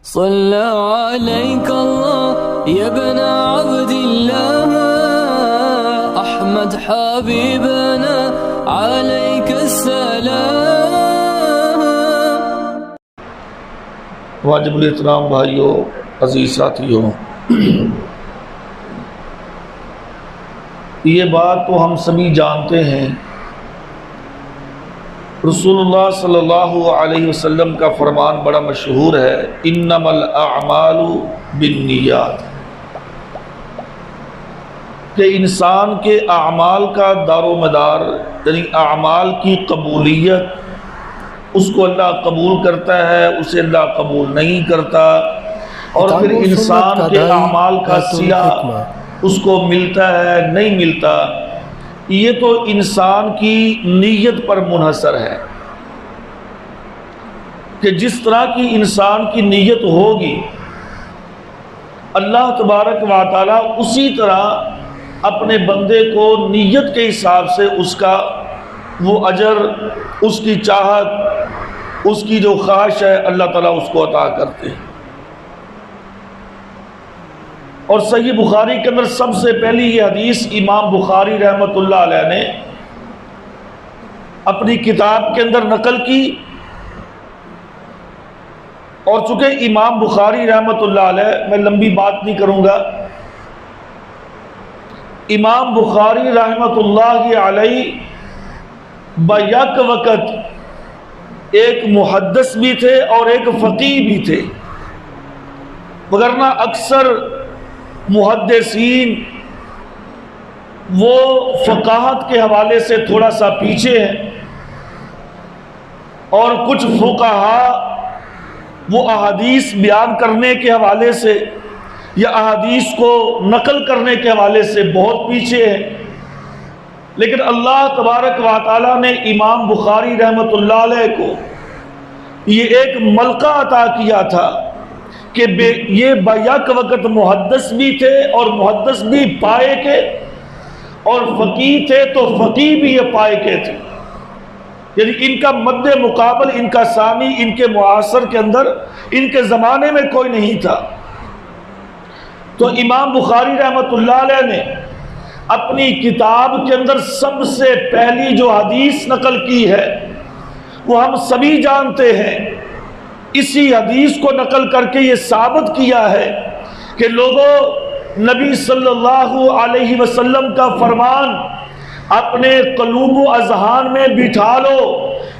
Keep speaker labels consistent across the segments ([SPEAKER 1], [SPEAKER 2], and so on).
[SPEAKER 1] صلى عليك الله يا ابن عبد الله أحمد حبيبنا عليك السلام۔
[SPEAKER 2] واجب الاحترام بھائیوں، عزیز ساتھیوں، یہ بات تو ہم سبھی جانتے ہیں، رسول اللہ صلی اللہ علیہ وسلم کا فرمان بڑا مشہور ہے، انما الاعمال بالنیات، کہ انسان کے اعمال کا دار و مدار یعنی اعمال کی قبولیت، اس کو اللہ قبول کرتا ہے، اسے اللہ قبول نہیں کرتا، اور پھر انسان کے اعمال کا صلہ اس کو ملتا ہے نہیں ملتا، یہ تو انسان کی نیت پر منحصر ہے کہ جس طرح کی انسان کی نیت ہوگی اللہ تبارک و تعالی اسی طرح اپنے بندے کو نیت کے حساب سے اس کا وہ اجر، اس کی چاہت، اس کی جو خواہش ہے اللہ تعالیٰ اس کو عطا کرتے ہیں۔ اور صحیح بخاری کے اندر سب سے پہلی یہ حدیث امام بخاری رحمۃ اللہ علیہ نے اپنی کتاب کے اندر نقل کی، اور چونکہ امام بخاری رحمۃ اللہ علیہ، میں لمبی بات نہیں کروں گا، امام بخاری رحمۃ اللہ علیہ بیک وقت ایک محدث بھی تھے اور ایک فقیہ بھی تھے، وگرنہ اکثر محدثین وہ فقاہت کے حوالے سے تھوڑا سا پیچھے ہیں، اور کچھ فقہا وہ احادیث بیان کرنے کے حوالے سے یا احادیث کو نقل کرنے کے حوالے سے بہت پیچھے ہیں، لیکن اللہ تبارک و تعالی نے امام بخاری رحمۃ اللہ علیہ کو یہ ایک ملکہ عطا کیا تھا کہ یہ بیک وقت محدث بھی تھے اور محدث بھی پائے کے، اور فقیہ تھے تو فقیہ بھی یہ پائے کے تھے، یعنی ان کا مد مقابل، ان کا ثانی، ان کے معاصر کے اندر، ان کے زمانے میں کوئی نہیں تھا۔ تو امام بخاری رحمۃ اللہ علیہ نے اپنی کتاب کے اندر سب سے پہلی جو حدیث نقل کی ہے وہ ہم سبھی جانتے ہیں، اسی حدیث کو نقل کر کے یہ ثابت کیا ہے کہ لوگوں، نبی صلی اللہ علیہ وسلم کا فرمان اپنے قلوب و اذہان میں بٹھا لو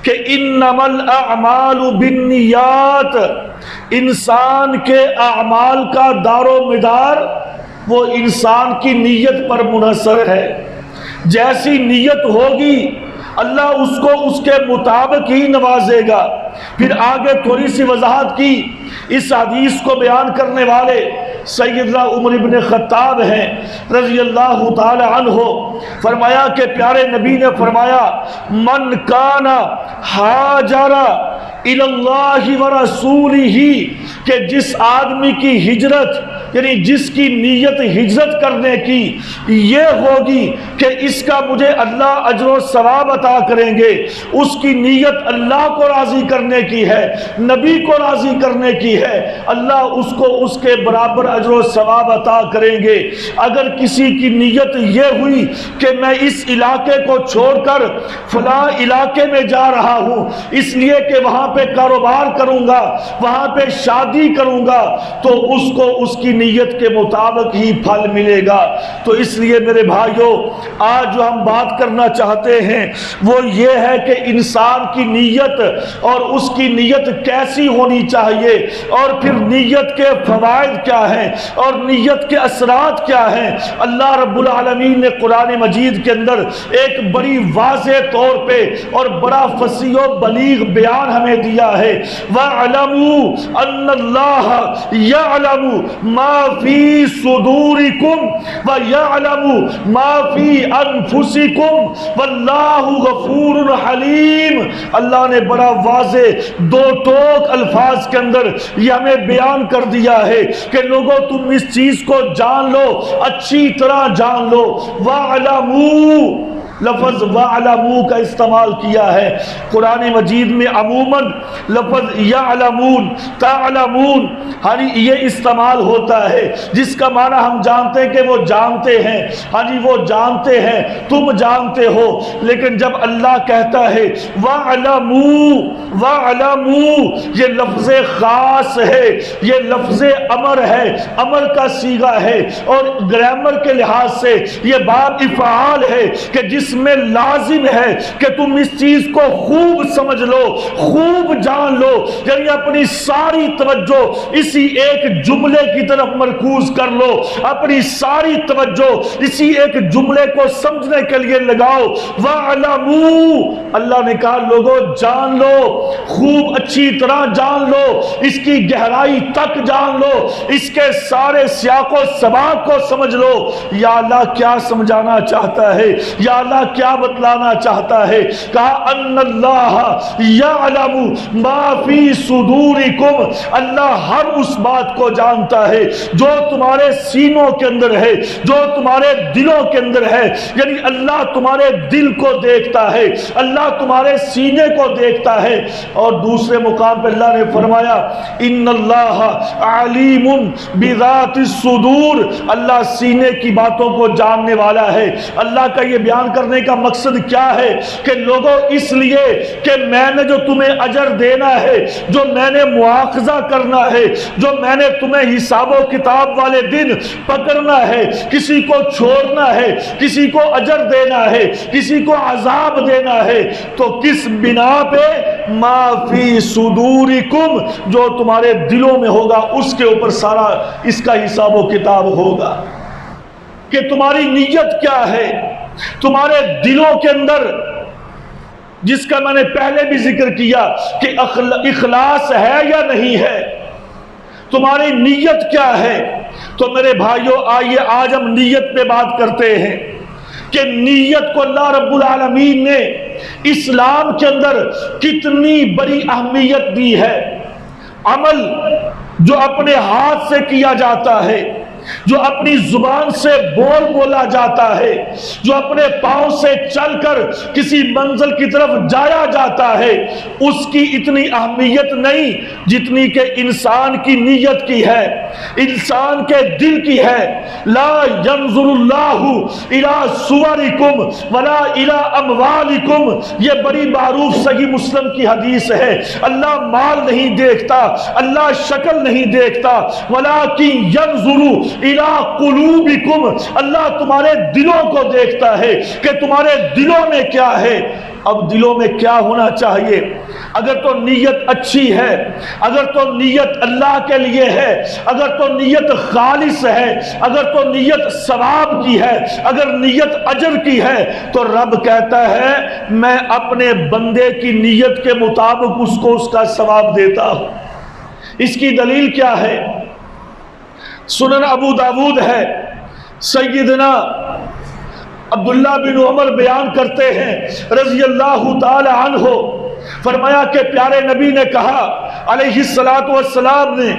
[SPEAKER 2] کہ انما الاعمال بالنیات، انسان کے اعمال کا دار و مدار وہ انسان کی نیت پر منحصر ہے۔ جیسی نیت ہوگی اللہ اس کو اس کے مطابق ہی نوازے گا۔ پھر آگے تھوڑی سی وضاحت کی، اس حدیث کو بیان کرنے والے سیدنا عمر بن خطاب ہیں رضی اللہ تعالی عنہ، فرمایا کہ پیارے نبی نے فرمایا من کان ہاجر الی اللہ ورسولہ، کہ جس آدمی کی ہجرت یعنی جس کی نیت ہجرت کرنے کی یہ ہوگی کہ اس کا مجھے اللہ اجر و ثواب عطا کریں گے، اس کی نیت اللہ کو راضی کرنے کی ہے، نبی کو راضی کرنے کی ہے، اللہ اس کو اس کے برابر اجر و ثواب عطا کریں گے۔ اگر کسی کی نیت یہ ہوئی کہ میں اس علاقے کو چھوڑ کر فلاں علاقے میں جا رہا ہوں اس لیے کہ وہاں پہ کاروبار کروں گا، وہاں پہ شادی کروں گا، تو اس کو اس کی نیت کے مطابق ہی پھل ملے گا۔ تو اس لیے میرے بھائیوں، آج جو ہم بات کرنا چاہتے ہیں وہ یہ ہے کہ انسان کی نیت اور اس کی نیت کیسی ہونی چاہیے، اور پھر نیت کے فوائد کیا ہیں اور نیت کے اثرات کیا ہیں۔ اللہ رب العالمین نے قرآن مجید کے اندر ایک بڑی واضح طور پہ اور بڑا فصیح و بلیغ بیان ہمیں دیا ہے، وَاعْلَمُوا أَنَّ اللَّهَ يَعْلَمُ مَا فِي صُدُورِكُمْ وَيَعْلَمُ مَا فِي أَنفُسِكُمْ وَاللَّهُ غَفُورٌ حَلِيمٌ۔ اللہ نے بڑا واضح دو ٹوک الفاظ کے اندر یہ ہمیں بیان کر دیا ہے کہ لوگوں تم اس چیز کو جان لو، اچھی طرح جان لو، وَاعْلَمُوا لفظ وَعْلَمُوا کا استعمال کیا ہے۔ قرآن مجید میں عموماً لفظ یعلمون تعلمون ہاں جی یہ استعمال ہوتا ہے، جس کا معنی ہم جانتے ہیں کہ وہ جانتے ہیں، ہاں جی وہ جانتے ہیں، تم جانتے ہو۔ لیکن جب اللہ کہتا ہے وَعْلَمُوا وَعْلَمُوا، یہ لفظ خاص ہے، یہ لفظ امر ہے، امر کا صیغہ ہے، اور گرامر کے لحاظ سے یہ باب افعال ہے کہ جس میں لازم ہے کہ تم اس چیز کو خوب سمجھ لو، خوب جان لو، یعنی اپنی ساری توجہ اسی ایک جملے کی طرف مرکوز کر لو، اپنی ساری توجہ اسی ایک جملے کو سمجھنے کے لیے لگاؤ۔ وَعْلَمُوا، اللہ نے کہا لوگوں جان لو، خوب اچھی طرح جان لو، اس کی گہرائی تک جان لو، اس کے سارے سیاق و سباق کو سمجھ لو۔ یا اللہ کیا سمجھانا چاہتا ہے، یا اللہ کیا بتلانا چاہتا ہے؟ کہا ان اللہ یعلم ما فی صدورکم، اللہ ہر اس بات کو جانتا ہے جو تمہارے سینوں کے اندر ہے، جو تمہارے دلوں کے اندر ہے، یعنی اللہ تمہارے دل کو دیکھتا ہے، اللہ تمہارے سینے کو دیکھتا ہے۔ اور دوسرے مقام پہ اللہ نے فرمایا ان اللہ علیم بذات الصدور، اللہ سینے کی باتوں کو جاننے والا ہے۔ اللہ کا یہ بیان کرنے کا مقصد کیا ہے کہ لوگوں اس لیے کہ میں نے جو تمہیں اجر دینا ہے، جو میں نے مواخذہ کرنا ہے، جو میں نے تمہیں حساب و کتاب والے دن پکڑنا ہے، کسی کو چھوڑنا ہے، کسی کو اجر دینا ہے، کسی کو عذاب دینا ہے، تو کس بنا پہ؟ ما فی صدورکم، جو تمہارے دلوں میں ہوگا اس کے اوپر سارا اس کا حساب و کتاب ہوگا کہ تمہاری نیت کیا ہے، تمہارے دلوں کے اندر، جس کا میں نے پہلے بھی ذکر کیا کہ اخلاص ہے یا نہیں ہے، تمہاری نیت کیا ہے۔ تو میرے بھائیوں آئیے آج ہم نیت پہ بات کرتے ہیں کہ نیت کو اللہ رب العالمین نے اسلام کے اندر کتنی بڑی اہمیت دی ہے۔ عمل جو اپنے ہاتھ سے کیا جاتا ہے، جو اپنی زبان سے بولا جاتا ہے، جو اپنے پاؤں سے چل کر کسی منزل کی طرف جایا جاتا ہے، اس کی اتنی اہمیت نہیں جتنی کہ انسان کی نیت کی ہے، انسان کے دل کی ہے۔ لا ينظر اللہ الى صورکم ولا الى اموالکم، یہ بڑی معروف صحیح مسلم کی حدیث ہے۔ اللہ مال نہیں دیکھتا، اللہ شکل نہیں دیکھتا، ولکن ينظر الى قلوبکم، اللہ تمہارے دلوں کو دیکھتا ہے کہ تمہارے دلوں میں کیا ہے۔ اب دلوں میں کیا ہونا چاہیے؟ اگر تو نیت اچھی ہے، اگر تو نیت اللہ کے لیے ہے، اگر تو نیت خالص ہے، اگر تو نیت ثواب کی ہے، اگر نیت اجر کی ہے، تو رب کہتا ہے میں اپنے بندے کی نیت کے مطابق اس کو اس کا ثواب دیتا ہوں۔ اس کی دلیل کیا ہے؟ سنن ابو داود ہے، سیدنا عبداللہ بن عمر بیان کرتے ہیں رضی اللہ تعالی عنہ، فرمایا کہ پیارے نبی نے کہا علیہ الصلوۃ والسلام نے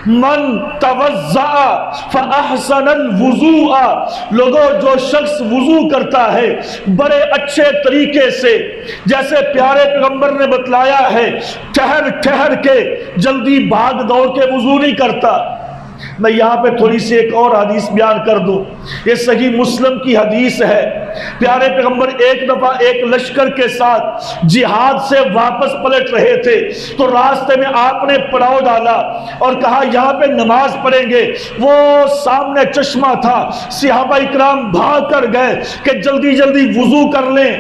[SPEAKER 2] من توضأ فاحسن الوضوء، لوگوں جو شخص وضو کرتا ہے بڑے اچھے طریقے سے، جیسے پیارے پیغمبر نے بتلایا ہے ٹھہر ٹھہر کے جلدی بھاگ دوڑ کے وضو نہیں کرتا۔ میں یہاں پہ تھوڑی سی ایک اور حدیث بیان کر دوں، یہ صحیح مسلم کی حدیث ہے۔ پیارے پیغمبر ایک دفعہ ایک لشکر کے ساتھ جہاد سے واپس پلٹ رہے تھے، تو راستے میں آپ نے پڑاؤ ڈالا اور کہا یہاں پہ نماز پڑھیں گے۔ وہ سامنے چشمہ تھا، صحابہ اکرام بھاگ کر گئے کہ جلدی جلدی وضو کر لیں،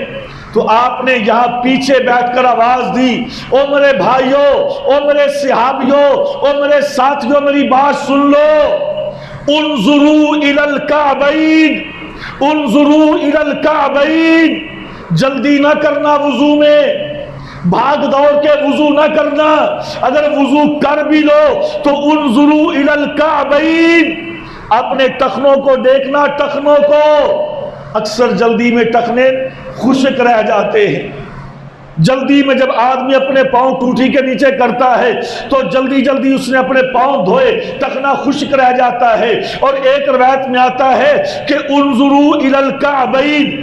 [SPEAKER 2] تو آپ نے یہاں پیچھے بیٹھ کر آواز دی، او میرے بھائیوں، او میرے صحابیوں، او میرے ساتھیوں، میری بات سن لو، انظروا الی الکعبین، انظروا الی الکعبین، جلدی نہ کرنا وضو میں، بھاگ دوڑ کے وضو نہ کرنا، اگر وضو کر بھی لو تو انظروا الی الکعبین، اپنے ٹخنوں کو دیکھنا، ٹخنوں کو۔ اکثر جلدی میں ٹخنے خشک رہ جاتے ہیں، جلدی میں جب آدمی اپنے پاؤں ٹوٹی کے نیچے کرتا ہے تو جلدی جلدی اس نے اپنے پاؤں دھوئے، ٹخنا خشک رہ جاتا ہے۔ اور ایک روایت میں آتا ہے کہ انظروا الی الکعبین،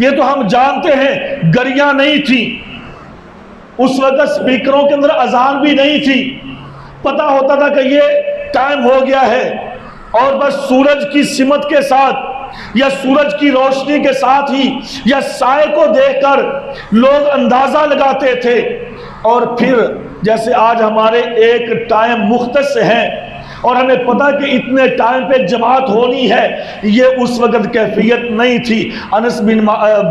[SPEAKER 2] یہ تو ہم جانتے ہیں گڑیاں نہیں تھی اس وقت، سپیکروں کے اندر اذان بھی نہیں تھی، پتہ ہوتا تھا کہ یہ ٹائم ہو گیا ہے، اور بس سورج کی سمت کے ساتھ یا سورج کی روشنی کے ساتھ ہی یا سائے کو دیکھ کر لوگ اندازہ لگاتے تھے۔ اور پھر جیسے آج ہمارے ایک ٹائم مختص ہے اور ہمیں پتا کہ اتنے ٹائم پہ جماعت ہونی ہے، یہ اس وقت کیفیت نہیں تھی۔ انس بن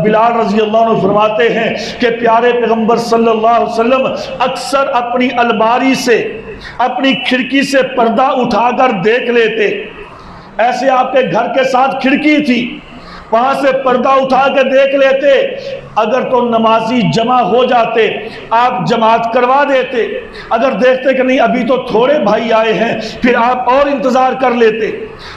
[SPEAKER 2] بلال رضی اللہ عنہ فرماتے ہیں کہ پیارے پیغمبر صلی اللہ علیہ وسلم اکثر اپنی الماری سے، اپنی کھڑکی سے پردہ اٹھا کر دیکھ لیتے، ایسے آپ کے گھر کے ساتھ کھڑکی تھی، وہاں سے پردہ اٹھا کے دیکھ لیتے، اگر تو نمازی جمع ہو جاتے آپ جماعت کروا دیتے، اگر دیکھتے کہ نہیں ابھی تو تھوڑے بھائی آئے ہیں پھر آپ اور انتظار کر لیتے۔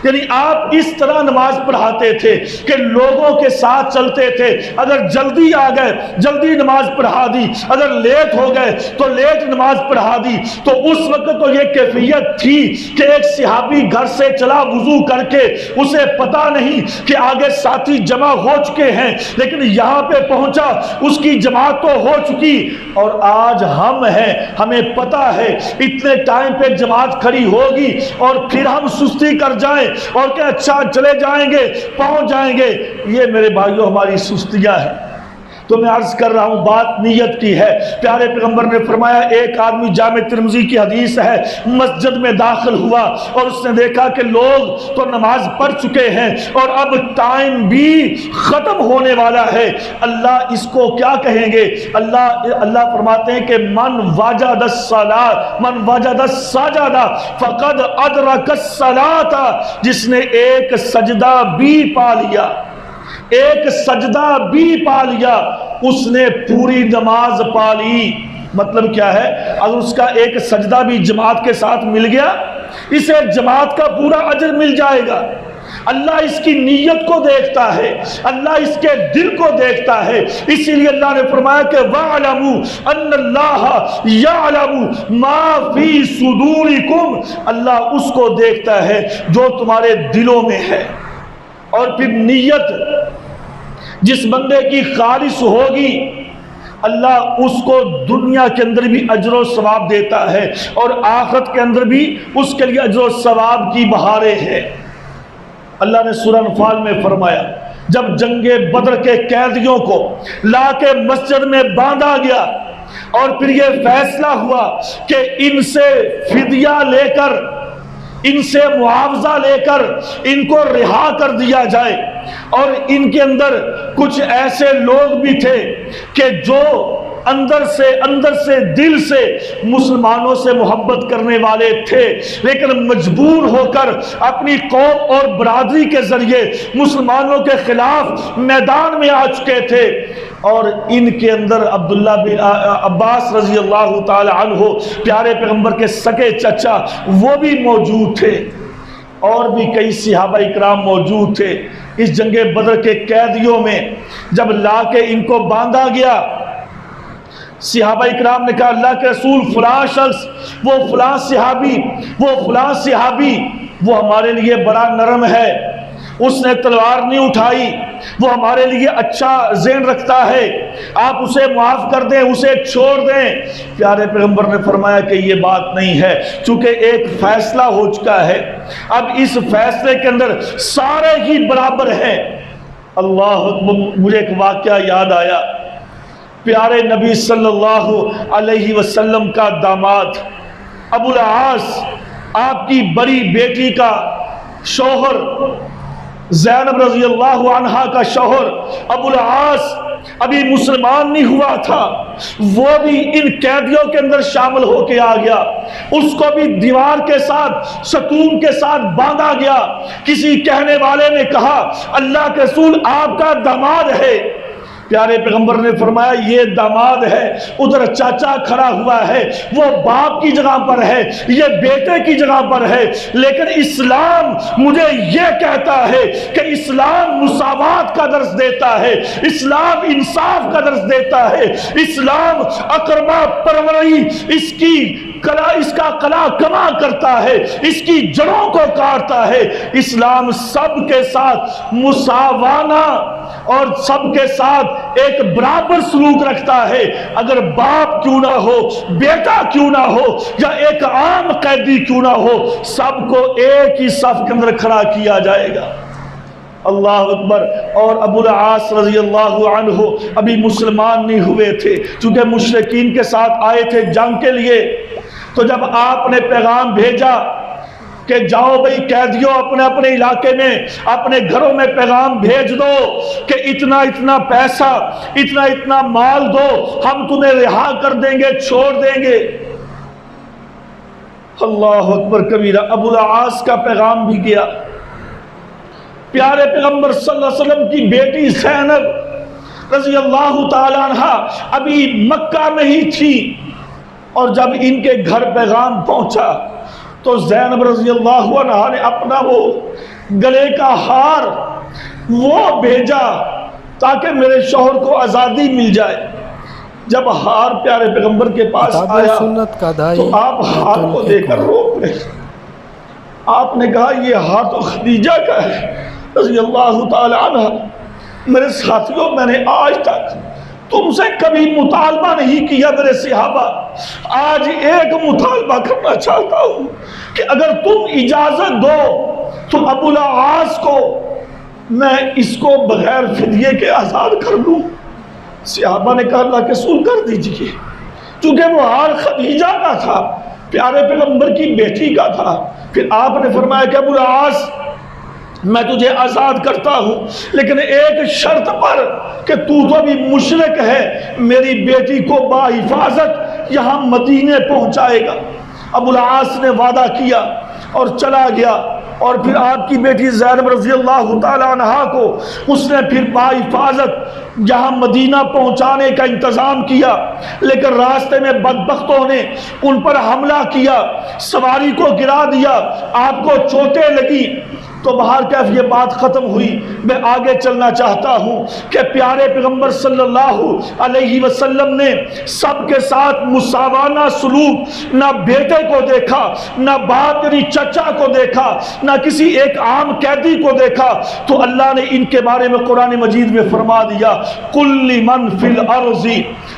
[SPEAKER 2] یعنی آپ اس طرح نماز پڑھاتے تھے کہ لوگوں کے ساتھ چلتے تھے، اگر جلدی آ گئے جلدی نماز پڑھا دی، اگر لیٹ ہو گئے تو لیٹ نماز پڑھا دی۔ تو اس وقت تو یہ کیفیت تھی کہ ایک صحابی گھر سے چلا وضو کر کے، اسے پتا نہیں کہ آگے ساتھی جمع ہو چکے ہیں، لیکن یہاں پہ پہنچا اس کی جماعت تو ہو چکی۔ اور آج ہم ہیں، ہمیں پتا ہے اتنے ٹائم پہ جماعت کھڑی ہوگی اور پھر ہم سستی کر جائیں اور کہ اچھا چلے جائیں گے پہنچ جائیں گے، یہ میرے بھائیوں ہماری سستیاں ہیں۔ تو میں عرض کر رہا ہوں بات نیت کی ہے۔ پیارے پیغمبر نے فرمایا ایک آدمی، جامع ترمذی کی حدیث ہے، مسجد میں داخل ہوا اور اس نے دیکھا کہ لوگ تو نماز پڑھ چکے ہیں اور اب ٹائم بھی ختم ہونے والا ہے، اللہ اس کو کیا کہیں گے؟ اللہ فرماتے ہیں کہ من وجد الصلاۃ من وجد السجدہ فقد ادرک الصلاۃ، جس نے ایک سجدہ بھی پا لیا، ایک سجدہ بھی پا لیا، اس نے پوری نماز پا لی۔ مطلب کیا ہے؟ اگر اس کا ایک سجدہ بھی جماعت کے ساتھ مل گیا، اسے جماعت کا پورا اجر مل جائے گا۔ اللہ اس کی نیت کو دیکھتا ہے، اللہ اس کے دل کو دیکھتا ہے، اسی لیے اللہ نے فرمایا کہ وَاعْلَمُوا أَنَّ اللَّهَ يَعْلَمُ مَا فِي صُدُورِكُمْ، اللہ اس کو دیکھتا ہے جو تمہارے دلوں میں ہے۔ اور پھر نیت جس بندے کی خالص ہوگی، اللہ اس کو دنیا کے اندر بھی اجر و ثواب دیتا ہے اور آخرت کے اندر بھی اس کے لیے اجر و ثواب کی بہاریں ہیں۔ اللہ نے سورہ انفال میں فرمایا جب جنگ بدر کے قیدیوں کو لا کے مسجد میں باندھا گیا اور پھر یہ فیصلہ ہوا کہ ان سے فدیہ لے کر، ان سے معاوضہ لے کر ان کو رہا کر دیا جائے، اور ان کے اندر کچھ ایسے لوگ بھی تھے کہ جو اندر سے دل سے مسلمانوں سے محبت کرنے والے تھے، لیکن مجبور ہو کر اپنی قوم اور برادری کے ذریعے مسلمانوں کے خلاف میدان میں آ چکے تھے۔ اور ان کے اندر عبداللہ بن عباس رضی اللہ تعالی عنہ، پیارے پیغمبر کے سگے چچا، وہ بھی موجود تھے، اور بھی کئی صحابہ اکرام موجود تھے۔ اس جنگ بدر کے قیدیوں میں جب لا کے ان کو باندھا گیا، صحابہ اکرام نے کہا اللہ کے رسول فلاں شخص، وہ فلاں صحابی وہ ہمارے لیے بڑا نرم ہے، اس نے تلوار نہیں اٹھائی، وہ ہمارے لیے اچھا ذہن رکھتا ہے، آپ اسے معاف کر دیں، اسے چھوڑ دیں۔ پیارے پیغمبر نے فرمایا کہ یہ بات نہیں ہے، چونکہ ایک فیصلہ ہو چکا ہے، اب اس فیصلے کے اندر سارے ہی برابر ہیں۔ اللہ اکبر، مجھے ایک واقعہ یاد آیا، پیارے نبی صلی اللہ علیہ وسلم کا داماد ابو العاص، آپ کی بڑی بیٹی کا شوہر، زینب رضی اللہ عنہا کا شوہر ابو العاص ابھی مسلمان نہیں ہوا تھا، وہ بھی ان قیدیوں کے اندر شامل ہو کے آ گیا، اس کو بھی دیوار کے ساتھ ستون کے ساتھ باندھا گیا۔ کسی کہنے والے نے کہا اللہ کے رسول آپ کا داماد ہے، پیارے پیغمبر نے فرمایا یہ داماد ہے، ادھر چاچا کھڑا ہوا ہے، وہ باپ کی جگہ پر ہے، یہ بیٹے کی جگہ پر ہے، لیکن اسلام مجھے یہ کہتا ہے کہ اسلام مساوات کا درس دیتا ہے، اسلام انصاف کا درس دیتا ہے، اسلام اقربا پروری اس کی اس کا قلع کما کرتا ہے، اس کی جڑوں کو کاٹتا ہے۔ اسلام سب کے ساتھ مساوانہ اور سب کے ساتھ ایک برابر سلوک رکھتا ہے۔ اگر باپ کیوں نہ ہو، بیٹا کیوں نہ ہو، یا ایک عام قیدی کیوں نہ ہو، سب کو ایک ہی صف کے اندر کھڑا کیا جائے گا۔ اللہ اکبر۔ اور ابو العاص رضی اللہ عنہ ابھی مسلمان نہیں ہوئے تھے، چونکہ مشرکین کے ساتھ آئے تھے جنگ کے لیے۔ تو جب آپ نے پیغام بھیجا کہ جاؤ بھئی قیدیوں اپنے اپنے علاقے میں، اپنے گھروں میں پیغام بھیج دو کہ اتنا اتنا پیسہ، اتنا اتنا مال دو، ہم تمہیں رہا کر دیں گے، چھوڑ دیں گے۔ اللہ اکبر کبیرہ۔ ابو العاص کا پیغام بھی گیا۔ پیارے پیغمبر صلی اللہ علیہ وسلم کی بیٹی زینب رضی اللہ تعالیٰ عنہ ابھی مکہ میں ہی تھی، اور جب ان کے گھر پیغام پہنچا تو زینب رضی اللہ عنہ نے اپنا وہ گلے کا ہار وہ بھیجا تاکہ میرے شوہر کو آزادی مل جائے۔ جب ہار پیارے پیغمبر کے پاس آیا تو آپ ہار کو دے کر رو پڑے۔ آپ نے کہا یہ ہار تو خدیجہ کا ہے رضی اللہ تعالی عنہ۔ میرے ساتھیوں، میں نے آج تک تم سے کبھی مطالبہ نہیں کیا میرے صحابہ، آج ایک مطالبہ کرنا چاہتا ہوں کہ اگر تم اجازت دو تو ابو العاص کو میں اس کو بغیر فدیے کے آزاد کر لوں۔ صحابہ نے کہا اللہ کے رسول کر دیجئے، چونکہ وہ ہار خدیجہ کا تھا، پیارے پیغمبر کی بیٹی کا تھا۔ پھر آپ نے فرمایا کہ ابو العاص میں تجھے آزاد کرتا ہوں، لیکن ایک شرط پر کہ تو بھی مشرک ہے، میری بیٹی کو باحفاظت یہاں مدینے پہنچائے گا۔ ابو العاص نے وعدہ کیا اور چلا گیا، اور پھر آپ کی بیٹی زینب رضی اللہ تعالی عنہا کو اس نے پھر باحفاظت یہاں مدینہ پہنچانے کا انتظام کیا، لیکن راستے میں بدبختوں نے ان پر حملہ کیا، سواری کو گرا دیا، آپ کو چوٹیں لگی۔ تو بہر کیف یہ بات ختم ہوئی۔ میں آگے چلنا چاہتا ہوں کہ پیارے پیغمبر صلی اللہ علیہ وسلم نے سب کے ساتھ مساوانہ سلوک، نہ بیٹے کو دیکھا، نہ باپ یعنی چچا کو دیکھا، نہ کسی ایک عام قیدی کو دیکھا۔ تو اللہ نے ان کے بارے میں قرآن مجید میں فرما دیا کل من فی الارض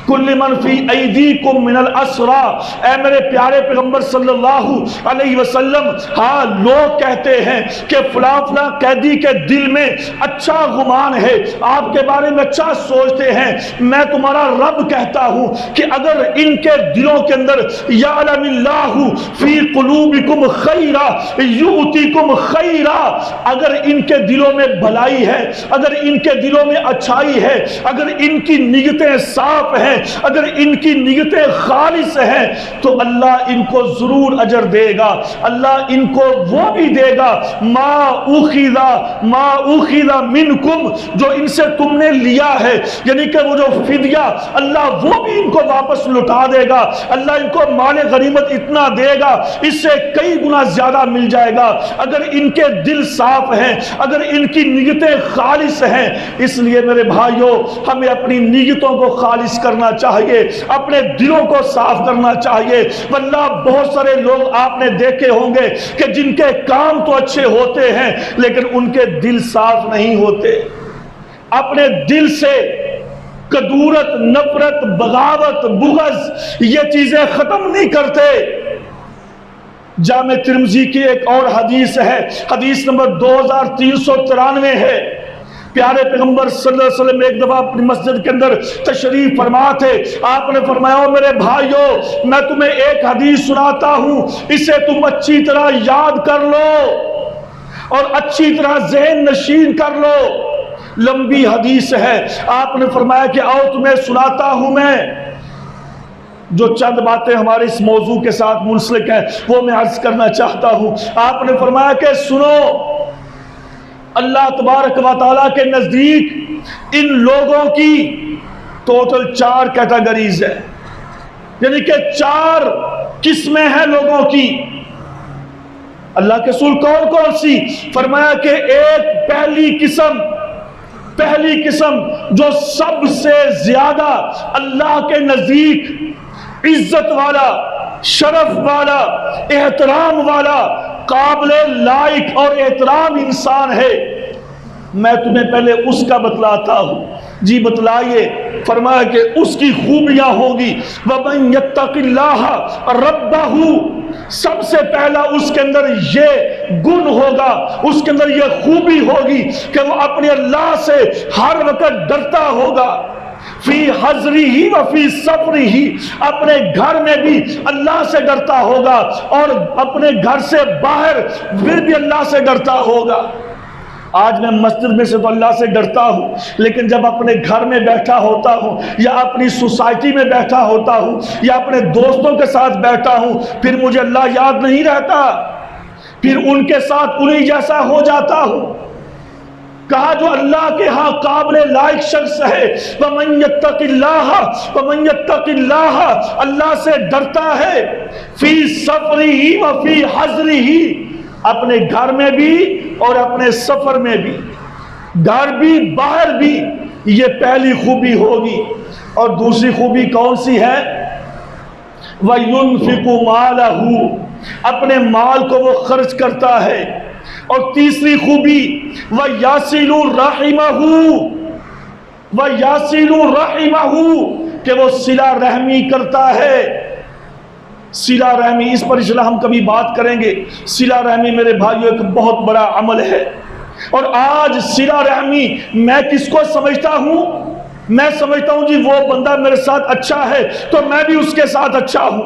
[SPEAKER 2] کل من فی ایدیکم من الاسرا۔ اے میرے پیارے پیغمبر صلی اللہ علیہ وسلم، ہاں لوگ کہتے ہیں کہ فلاں فلاں قیدی کے دل میں اچھا گمان ہے، آپ کے بارے میں اچھا سوچتے ہیں۔ میں تمہارا رب کہتا ہوں کہ اگر ان کے دلوں کے اندر یعلم اللہ فی قلوبکم خیرا یؤتیکم خیرا، اگر ان کے دلوں میں بھلائی ہے، اگر ان کے دلوں میں اچھائی ہے، اگر ان کی نیتیں صاف ہیں، اگر ان کی نیتیں خالص ہیں، تو اللہ ان کو ضرور اجر دے گا۔ اللہ ان کو وہ بھی دے گا ما اخذ منکم، جو ان سے تم نے لیا ہے، یعنی کہ وہ جو فدیہ، اللہ وہ بھی ان کو واپس لٹا دے گا۔ اللہ ان کو مال غنیمت اتنا دے گا، اس سے کئی گنا زیادہ مل جائے گا، اگر ان کے دل صاف ہیں، اگر ان کی نیتیں خالص ہیں۔ اس لیے میرے بھائیوں، ہمیں اپنی نیتوں کو خالص کرنا چاہیے، اپنے دلوں کو صاف کرنا چاہیے۔ واللہ بہت سارے لوگ آپ نے دیکھے ہوں گے کہ جن کے کام تو اچھے ہوتے ہیں لیکن ان کے دل صاف نہیں ہوتے، اپنے دل سے کدورت، نفرت، بغاوت، بغض یہ چیزیں ختم نہیں کرتے۔ جامع ترمذی کی ایک اور حدیث ہے، حدیث نمبر 2393 ہے۔ پیارے پیغمبر صلی اللہ علیہ وسلم ایک دفعہ اپنی مسجد کے اندر تشریف فرما تھے۔ آپ نے فرمایا او میرے بھائیو، میں تمہیں ایک حدیث سناتا ہوں، اسے تم اچھی طرح یاد کر لو اور اچھی طرح ذہن نشین کر لو۔ لمبی حدیث ہے۔ آپ نے فرمایا کہ آؤ تمہیں سناتا ہوں میں، جو چند باتیں ہمارے اس موضوع کے ساتھ منسلک ہیں وہ میں عرض کرنا چاہتا ہوں۔ آپ نے فرمایا کہ سنو، اللہ تبارک و تعالیٰ کے نزدیک ان لوگوں کی ٹوٹل 4 کیٹیگریز ہیں، یعنی کہ 4 قسمیں ہیں لوگوں کی۔ اللہ کے رسول کون کون سی؟ فرمایا کہ ایک پہلی قسم جو سب سے زیادہ اللہ کے نزدیک عزت والا، شرف والا، احترام والا، قابل لائق اور احترام انسان ہے، میں تمہیں پہلے اس کا بتلاتا ہوں۔ جی بتلائیے۔ فرمایا کہ اس کی خوبیاں ہوگی وَمَن يَتَّقِ اللَّهَ رَبَّهُ، سب سے پہلا اس کے اندر یہ گن ہوگا، اس کے اندر یہ خوبی ہوگی کہ وہ اپنے اللہ سے ہر وقت ڈرتا ہوگا، فی حضرہ و فی سفرہ، اپنے گھر میں بھی اللہ سے ڈرتا ہوگا اور اپنے گھر سے باہر پھر بھی اللہ سے ڈرتا ہوگا۔ آج میں مسجد میں سے تو اللہ سے ڈرتا ہوں، لیکن جب اپنے گھر میں بیٹھا ہوتا ہوں یا اپنی سوسائٹی میں بیٹھا ہوتا ہوں یا اپنے دوستوں کے ساتھ بیٹھا ہوں، پھر مجھے اللہ یاد نہیں رہتا، پھر ان کے ساتھ انہی جیسا ہو جاتا ہوں۔ کہا جو اللہ کے ہاں قابل لائق شخص ہے، وَمَن يَتَّقِ اللَّهَ وَمَن يَتَّقِ اللَّهَ، اللہ سے ڈرتا ہے، فی سفرہ و فی حضرہ، اپنے گھر میں بھی اور اپنے سفر میں بھی، گھر بھی باہر بھی، یہ پہلی خوبی ہوگی۔ اور دوسری خوبی کون سی ہے؟ وَيُنْفِقُ مَالَهُ، اپنے مال کو وہ خرچ کرتا ہے۔ اور تیسری خوبی وَيَصِلُ رَحِمَهُ، وَيَصِلُ رَحِمَهُ، کہ وہ صلہ رحمی کرتا ہے۔ صلہ رحمی، اس پر انشاءاللہ ہم کبھی بات کریں گے۔ صلہ رحمی میرے بھائیوں ایک بہت بڑا عمل ہے، اور آج صلہ رحمی میں کس کو سمجھتا ہوں؟ میں سمجھتا ہوں جی وہ بندہ میرے ساتھ اچھا ہے تو میں بھی اس کے ساتھ اچھا ہوں۔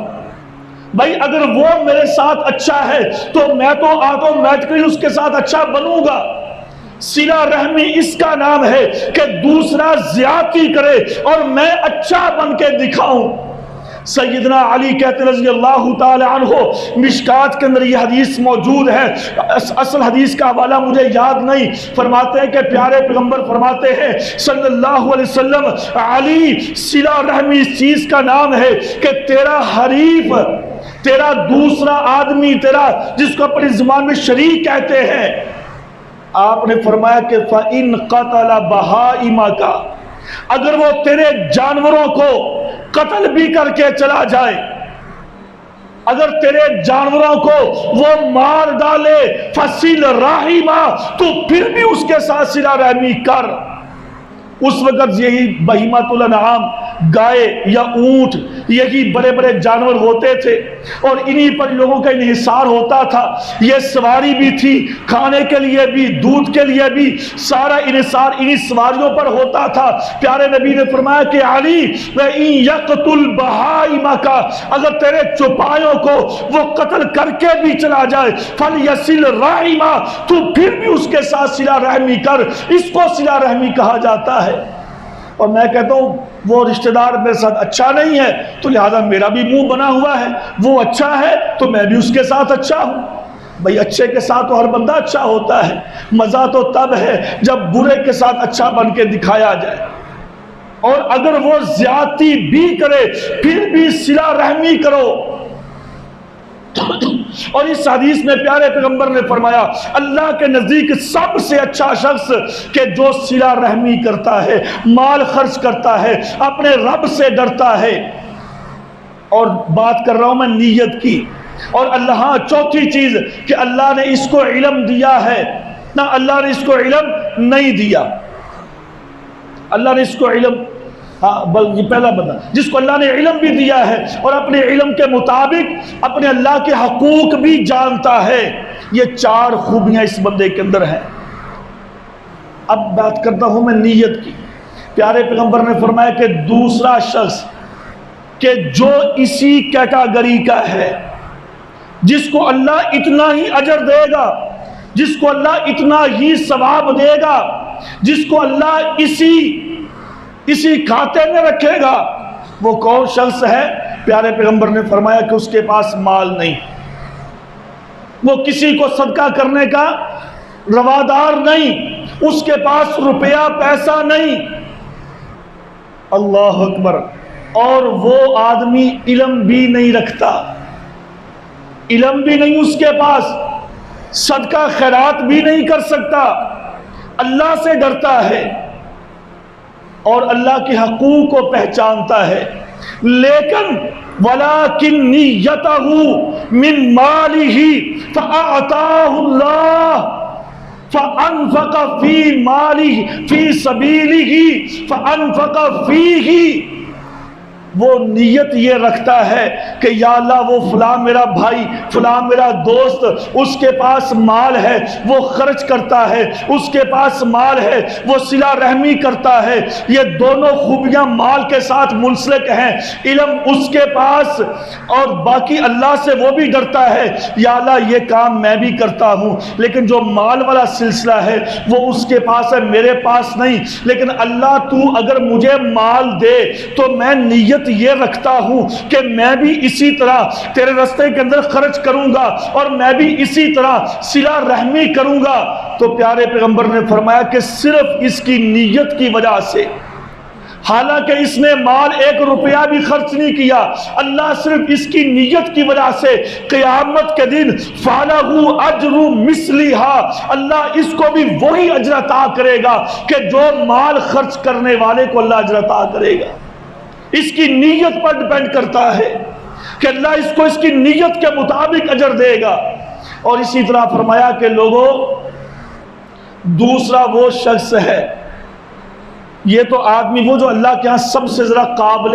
[SPEAKER 2] بھائی اگر وہ میرے ساتھ اچھا ہے تو میں تو آٹومیٹکلی اس کے ساتھ اچھا بنوں گا۔ صلہ رحمی اس کا نام ہے کہ دوسرا زیادتی کرے اور میں اچھا بن کے دکھاؤں۔ سیدنا علی کہتے رضی اللہ تعالی عنہ، مشکات کے اندر یہ حدیث موجود ہے، اصل حدیث کا حوالہ مجھے یاد نہیں، فرماتے ہیں کہ پیارے پیغمبر فرماتے ہیں صلی اللہ علیہ وسلم، علی صلہ رحمی اس چیز کا نام ہے کہ تیرا حریف، تیرا دوسرا آدمی، تیرا جس کو اپنی زبان میں شریک کہتے ہیں، آپ نے فرمایا کہ فَإِن قَتَلَ بَهَائِمَكَ، اگر وہ تیرے جانوروں کو قتل بھی کر کے چلا جائے، اگر تیرے جانوروں کو وہ مار ڈالے، فَصِلْ رَحِمَهُ، تو پھر بھی اس کے ساتھ صلہ رحمی کر۔ اس وقت یہی بہیمۃ الانعام، گائے یا اونٹ، یہی بڑے بڑے جانور ہوتے تھے اور انہی پر لوگوں کا انحصار ہوتا تھا۔ یہ سواری بھی تھی، کھانے کے لیے بھی، دودھ کے لیے بھی، سارا انحصار انہی سواریوں پر ہوتا تھا۔ پیارے نبی نے فرمایا کہ علی وَإِن يَقْتُلْ بَهَائِمَكَ، اگر تیرے چوپایوں کو وہ قتل کر کے بھی چلا جائے، فَلْيَصِلْ رَحِمَهُ، تو پھر بھی اس کے ساتھ صلہ رحمی کر۔ اس کو صلہ رحمی کہا جاتا ہے۔ اور میں کہتا ہوں وہ رشتہ دار میرے ساتھ اچھا نہیں ہے تو لہذا میرا بھی منہ بنا ہوا ہے، وہ اچھا ہے تو میں بھی اس کے ساتھ اچھا ہوں۔ بھئی اچھے کے ساتھ تو ہر بندہ اچھا ہوتا ہے، مزہ تو تب ہے جب برے کے ساتھ اچھا بن کے دکھایا جائے، اور اگر وہ زیادتی بھی کرے پھر بھی صلہ رحمی کرو۔ اور اس حدیث میں پیارے پیغمبر نے فرمایا اللہ کے نزدیک سب سے اچھا شخص کہ جو صلہ رحمی کرتا ہے، مال خرچ کرتا ہے، اپنے رب سے ڈرتا ہے۔ اور بات کر رہا ہوں میں نیت کی۔ اور اللہ، چوتھی چیز کہ اللہ نے اس کو علم دیا ہے، نہ اللہ نے اس کو علم نہیں دیا۔ اللہ نے اس کو علم، بلکہ پہلا بندہ جس کو اللہ نے علم بھی دیا ہے اور اپنے علم کے مطابق اپنے اللہ کے حقوق بھی جانتا ہے، یہ چار خوبیاں اس بندے کے اندر ہیں۔ اب بات کرتا ہوں میں نیت کی۔ پیارے پیغمبر نے فرمایا کہ دوسرا شخص کہ جو اسی کیٹاگری کا ہے، جس کو اللہ اتنا ہی اجر دے گا، جس کو اللہ اتنا ہی ثواب دے گا، جس کو اللہ اسی کھاتے میں رکھے گا، وہ کون شخص ہے؟ پیارے پیغمبر نے فرمایا کہ اس کے پاس مال نہیں، وہ کسی کو صدقہ کرنے کا روادار نہیں، اس کے پاس روپیہ پیسہ نہیں۔ اللہ اکبر۔ اور وہ آدمی علم بھی نہیں رکھتا، علم بھی نہیں اس کے پاس، صدقہ خیرات بھی نہیں کر سکتا، اللہ سے ڈرتا ہے اور اللہ کے حقوق کو پہچانتا ہے۔ لیکن وَلَكِنْ نِيَّتَهُ مِنْ مَالِهِ فَأَعْطَاهُ اللَّهُ فَأَنْفَقَ فِي مَالِهِ فِي سَبِيلِهِ فَأَنْفَقَ فِيهِ۔ وہ نیت یہ رکھتا ہے کہ یا اللہ وہ فلاں میرا بھائی، فلاں میرا دوست، اس کے پاس مال ہے وہ خرچ کرتا ہے، اس کے پاس مال ہے وہ صلہ رحمی کرتا ہے، یہ دونوں خوبیاں مال کے ساتھ منسلک ہیں، علم اس کے پاس اور باقی اللہ سے وہ بھی ڈرتا ہے، یا اللہ یہ کام میں بھی کرتا ہوں، لیکن جو مال والا سلسلہ ہے وہ اس کے پاس ہے میرے پاس نہیں، لیکن اللہ تو اگر مجھے مال دے تو میں نیت یہ رکھتا ہوں کہ میں بھی اسی طرح تیرے راستے کے اندر خرچ کروں گا اور میں بھی اسی طرح صلہ رحمی کروں گا۔ تو پیارے پیغمبر نے فرمایا کہ صرف اس کی نیت کی وجہ سے، حالانکہ اس نے مال 1 روپیہ بھی خرچ نہیں کیا، اللہ صرف اس کی نیت کی وجہ سے قیامت کے دن فَلَهُ أَجْرُ مِثْلِهَا، اللہ اس کو بھی وہی اجر عطا کرے گا کہ جو مال خرچ کرنے والے کو اللہ اجر عطا کرے گا۔ اس کی نیت پر ڈیپینڈ کرتا ہے کہ اللہ اس کو اس کی نیت کے مطابق اجر دے گا۔ اور اسی طرح فرمایا کہ لوگوں، دوسرا وہ شخص ہے، یہ تو آدمی وہ جو اللہ کے ہاں سب سے ذرا قابل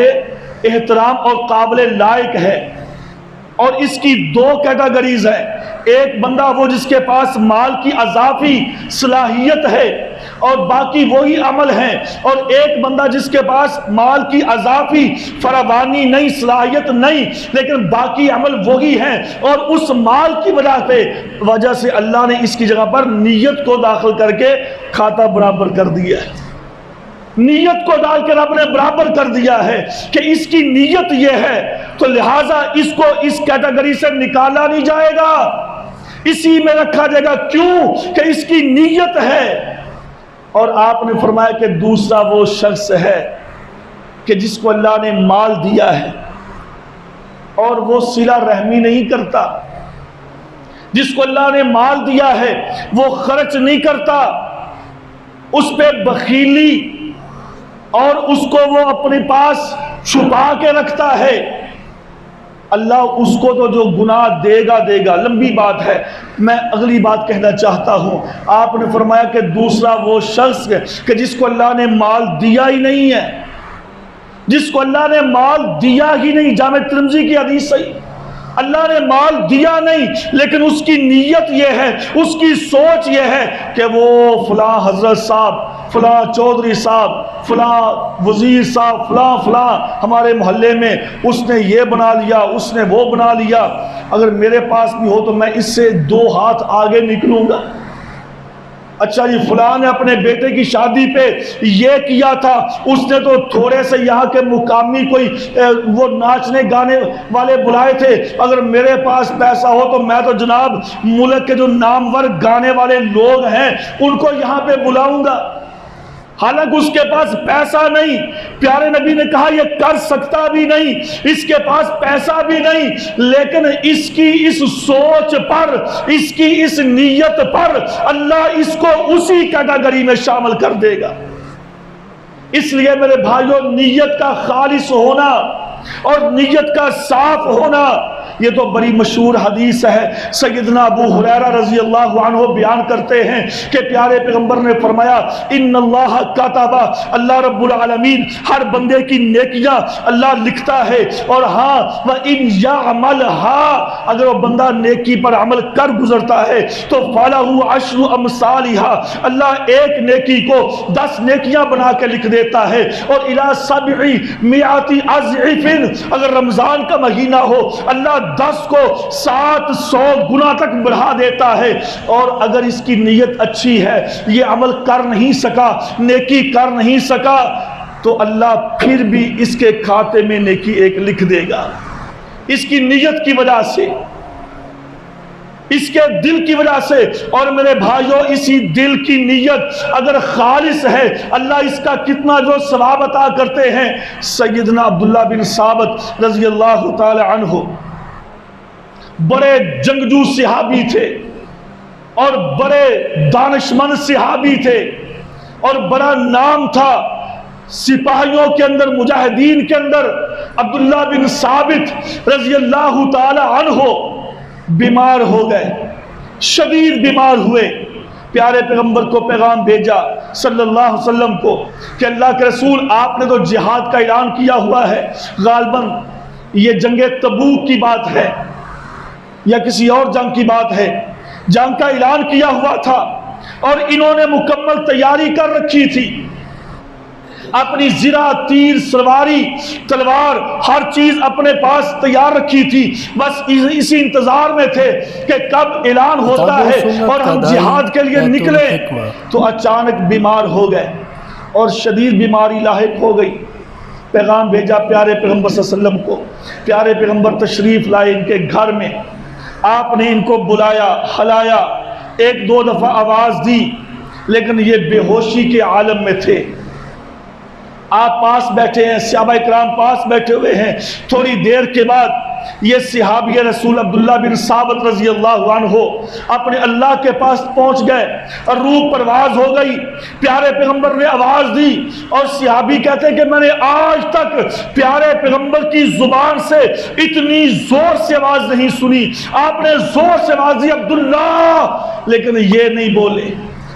[SPEAKER 2] احترام اور قابل لائق ہے، اور اس کی 2 کیٹیگریز ہیں، ایک بندہ وہ جس کے پاس مال کی اضافی صلاحیت ہے اور باقی وہی عمل ہیں، اور ایک بندہ جس کے پاس مال کی اضافی فراوانی نہیں، صلاحیت نہیں، لیکن باقی عمل وہی ہیں، اور اس مال کی وجہ سے اللہ نے اس کی جگہ پر نیت کو داخل کر کے کھاتا برابر کر دیا ہے، نیت کو ڈال کے رب نے برابر کر دیا ہے کہ اس کی نیت یہ ہے، تو لہٰذا اس کو اس کیٹیگری سے نکالا نہیں جائے گا، اسی میں رکھا جائے گا۔ کیوں؟ کہ اس کی نیت ہے۔ اور آپ نے فرمایا کہ دوسرا وہ شخص ہے کہ جس کو اللہ نے مال دیا ہے اور وہ صلہ رحمی نہیں کرتا، جس کو اللہ نے مال دیا ہے وہ خرچ نہیں کرتا، اس پہ بخیلی اور اس کو وہ اپنے پاس چھپا کے رکھتا ہے، اللہ اس کو تو جو گناہ دے گا۔ لمبی بات ہے، میں اگلی بات کہنا چاہتا ہوں۔ آپ نے فرمایا کہ دوسرا وہ شخص کہ جس کو اللہ نے مال دیا ہی نہیں ہے، جس کو اللہ نے مال دیا ہی نہیں، جامع ترمذی کی حدیث صحیح، اللہ نے مال دیا نہیں، لیکن اس کی نیت یہ ہے، اس کی سوچ یہ ہے کہ وہ فلاں حضرت صاحب، فلاں چودھری صاحب، فلاں وزیر صاحب، فلاں ہمارے محلے میں اس نے یہ بنا لیا، اس نے وہ بنا لیا، اگر میرے پاس بھی ہو تو میں اس سے 2 ہاتھ آگے نکلوں گا۔ اچھا جی فلاں نے اپنے بیٹے کی شادی پہ یہ کیا تھا، اس نے تو تھوڑے سے یہاں کے مقامی کوئی وہ ناچنے گانے والے بلائے تھے، اگر میرے پاس پیسہ ہو تو میں تو جناب ملک کے جو نامور گانے والے لوگ ہیں ان کو یہاں پہ بلاؤں گا۔ حالانکہ اس کے پاس پیسہ نہیں، پیارے نبی نے کہا یہ کر سکتا بھی نہیں، اس کے پاس پیسہ بھی نہیں، لیکن اس کی اس سوچ پر، اس کی اس نیت پر اللہ اس کو اسی کیٹیگری میں شامل کر دے گا۔ اس لیے میرے بھائیوں، نیت کا خالص ہونا اور نیت کا صاف ہونا یہ تو بڑی مشہور حدیث ہے۔ سیدنا ابو ہریرہ رضی اللہ عنہ بیان کرتے ہیں کہ پیارے پیغمبر نے فرمایا ان اللہ کتب، اللہ رب العالمین ہر بندے کی نیکیاں اللہ لکھتا ہے، اور ہاں وَإِنْ يَعْمَلْهَا، اگر وہ بندہ نیکی پر عمل کر گزرتا ہے تو فَلَهُ عَشْرُ أَمْثَالِهَا، اللہ ایک نیکی کو 10 نیکیاں بنا کے لکھ دیتا ہے، اور إِلَى 700 أَضْعِفٍ، اگر رمضان کا مہینہ ہو اللہ 10 کو 700 گنا تک بڑھا دیتا ہے۔ اور اگر اس کی نیت اچھی ہے، یہ عمل کر نہیں سکا، نیکی کر نہیں سکا، تو اللہ پھر بھی اس کے کھاتے میں نیکی ایک لکھ دے گا، اس کی نیت کی وجہ سے، اس کے دل کی وجہ سے۔ اور میرے بھائیوں، اسی دل کی نیت اگر خالص ہے، اللہ اس کا کتنا جو ثواب عطا کرتے ہیں۔ سیدنا عبداللہ بن ثابت رضی اللہ تعالی عنہ بڑے جنگجو صحابی تھے اور بڑے دانشمند صحابی تھے اور بڑا نام تھا، سپاہیوں کے اندر، مجاہدین کے اندر عبداللہ بن ثابت رضی اللہ تعالی عنہ بیمار ہو گئے، شدید بیمار ہوئے۔ پیارے پیغمبر کو پیغام بھیجا صلی اللہ علیہ وسلم کو کہ اللہ کے رسول، آپ نے تو جہاد کا اعلان کیا ہوا ہے، غالباً یہ جنگ تبوک کی بات ہے یا کسی اور جنگ کی بات ہے، جنگ کا اعلان کیا ہوا تھا اور انہوں نے مکمل تیاری کر رکھی تھی، اپنی زرہ، تیر، سواری، تلوار، ہر چیز اپنے پاس تیار رکھی تھی، بس اسی انتظار میں تھے کہ کب اعلان ہوتا ہے اور ہم جہاد کے لیے نکلیں۔ تو اچانک بیمار ہو گئے اور شدید بیماری لاحق ہو گئی۔ پیغام بھیجا پیارے پیغمبر صلی اللہ علیہ وسلم کو، پیارے پیغمبر تشریف لائے ان کے گھر میں، آپ نے ان کو بلایا، ہلایا، ایک دو دفعہ آواز دی، لیکن یہ بے ہوشی کے عالم میں تھے۔ آپ پاس بیٹھے ہیں، صحابہ کرام پاس بیٹھے ہوئے ہیں۔ تھوڑی دیر کے بعد یہ صحابی رسول عبداللہ بن ثابت رضی اللہ عنہ اپنے اللہ کے پاس پہنچ گئے اور روح پرواز ہو گئی۔ پیارے پیغمبر نے آواز دی اور صحابی کہتے ہیں کہ میں نے آج تک پیارے پیغمبر کی زبان سے اتنی زور سے آواز نہیں سنی۔ آپ نے زور سے آواز دی عبداللہ، لیکن یہ نہیں بولے،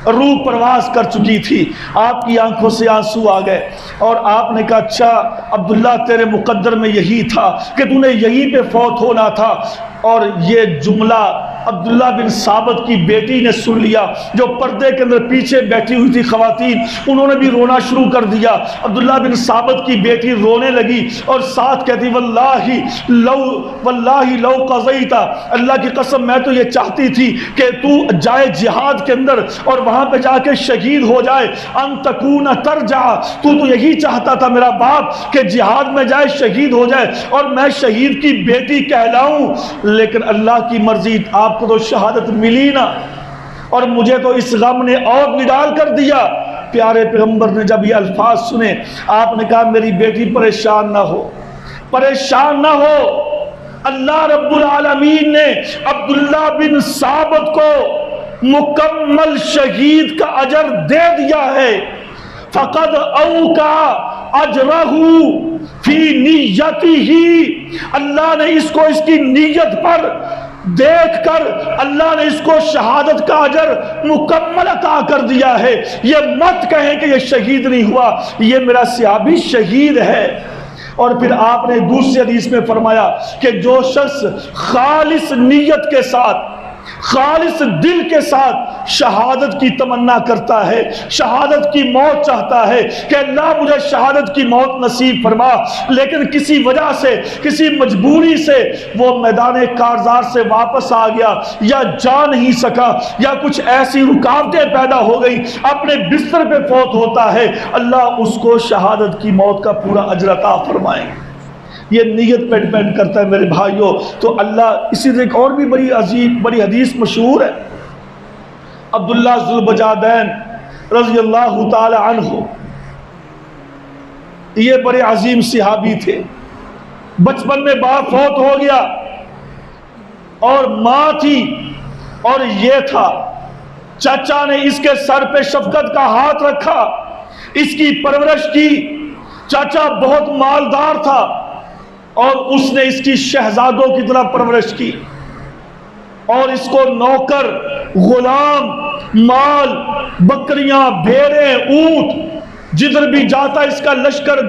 [SPEAKER 2] روح پرواز کر چکی تھی۔ آپ کی آنکھوں سے آنسو آ گئے اور آپ نے کہا اچھا عبداللہ، تیرے مقدر میں یہی تھا کہ تو نے یہیں پہ فوت ہونا تھا۔ اور یہ جملہ عبداللہ بن ثابت کی بیٹی نے سن لیا، جو پردے کے اندر پیچھے بیٹھی ہوئی تھی خواتین، انہوں نے بھی رونا شروع کر دیا۔ عبداللہ بن ثابت کی بیٹی رونے لگی اور ساتھ کہتی واللہ لو قضیتا، اللہ کی قسم میں تو یہ چاہتی تھی کہ تو جائے جہاد کے اندر اور وہاں پہ جا کے شہید ہو جائے، ان تکون ترجع، تو یہی چاہتا تھا میرا باپ کہ جہاد میں جائے، شہید ہو جائے اور میں شہید کی بیٹی کہلاؤں، لیکن اللہ کی مرضی، آپ کو تو شہادت ملی نا، اور مجھے تو اس غم نے اور نڈال کر دیا۔ پیارے پیغمبر نے جب یہ الفاظ سنے، آپ نے کہا میری بیٹی پریشان نہ ہو، پریشان نہ ہو، اللہ رب العالمین نے عبداللہ بن ثابت کو مکمل شہید کا اجر دے دیا ہے۔ فقد اوقع اجرہ فی نیتہ، اللہ نے اس کو اس کی نیت پر دیکھ کر اللہ نے اس کو شہادت کا اجر مکمل عطا کر دیا ہے۔ یہ مت کہیں کہ یہ شہید نہیں ہوا، یہ میرا صحابی شہید ہے۔ اور پھر آپ نے دوسری حدیث میں فرمایا کہ جو شخص خالص نیت کے ساتھ، خالص دل کے ساتھ شہادت کی تمنا کرتا ہے، شہادت کی موت چاہتا ہے کہ اللہ مجھے شہادت کی موت نصیب فرما، لیکن کسی وجہ سے، کسی مجبوری سے وہ میدان کارزار سے واپس آ گیا یا جا نہیں سکا یا کچھ ایسی رکاوٹیں پیدا ہو گئی، اپنے بستر پہ فوت ہوتا ہے، اللہ اس کو شہادت کی موت کا پورا اجر عطا فرمائے۔ یہ نیت پہ ڈیپینڈ کرتا ہے میرے بھائیوں۔ تو اللہ، اسی طرح ایک اور بھی بڑی حدیث مشہور ہے، عبداللہ ذوالبجادین رضی اللہ تعالی عنہ، یہ بڑے عظیم صحابی تھے۔ بچپن میں باپ فوت ہو گیا اور ماں تھی اور یہ تھا، چچا نے اس کے سر پہ شفقت کا ہاتھ رکھا، اس کی پرورش کی۔ چچا بہت مالدار تھا اور اس نے اس کی شہزادوں کی طرح پرورش کی اور اس کو نوکر، غلام، مال، بکریاں، بھیڑیں، اونٹ، جدھر بھی جاتا اس کا لشکر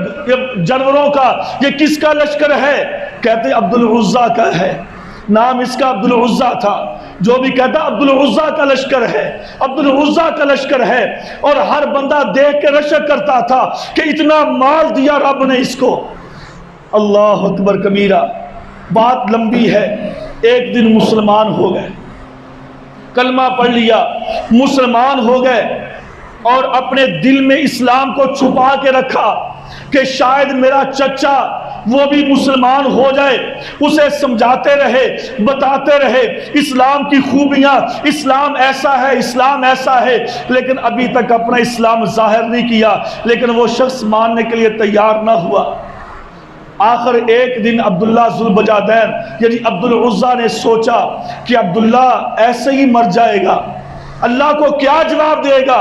[SPEAKER 2] جانوروں کا۔ یہ کس کا لشکر ہے؟ کہتے عبد العزیٰ کا ہے، نام اس کا عبد العزیٰ تھا۔ جو بھی کہتا عبد العزیٰ کا لشکر ہے، عبد العزیٰ کا لشکر ہے، اور ہر بندہ دیکھ کے رشک کرتا تھا کہ اتنا مال دیا رب نے اس کو۔ اللہ اکبر کبیرہ، بات لمبی ہے۔ ایک دن مسلمان ہو گئے، کلمہ پڑھ لیا، مسلمان ہو گئے، اور اپنے دل میں اسلام کو چھپا کے رکھا کہ شاید میرا چچا وہ بھی مسلمان ہو جائے۔ اسے سمجھاتے رہے، بتاتے رہے اسلام کی خوبیاں، اسلام ایسا ہے، اسلام ایسا ہے، لیکن ابھی تک اپنا اسلام ظاہر نہیں کیا۔ لیکن وہ شخص ماننے کے لیے تیار نہ ہوا۔ آخر ایک دن عبداللہ ذوالبجادین یعنی عبد العزیٰ نے سوچا کہ عبداللہ ایسے ہی مر جائے گا، اللہ کو کیا جواب دے گا؟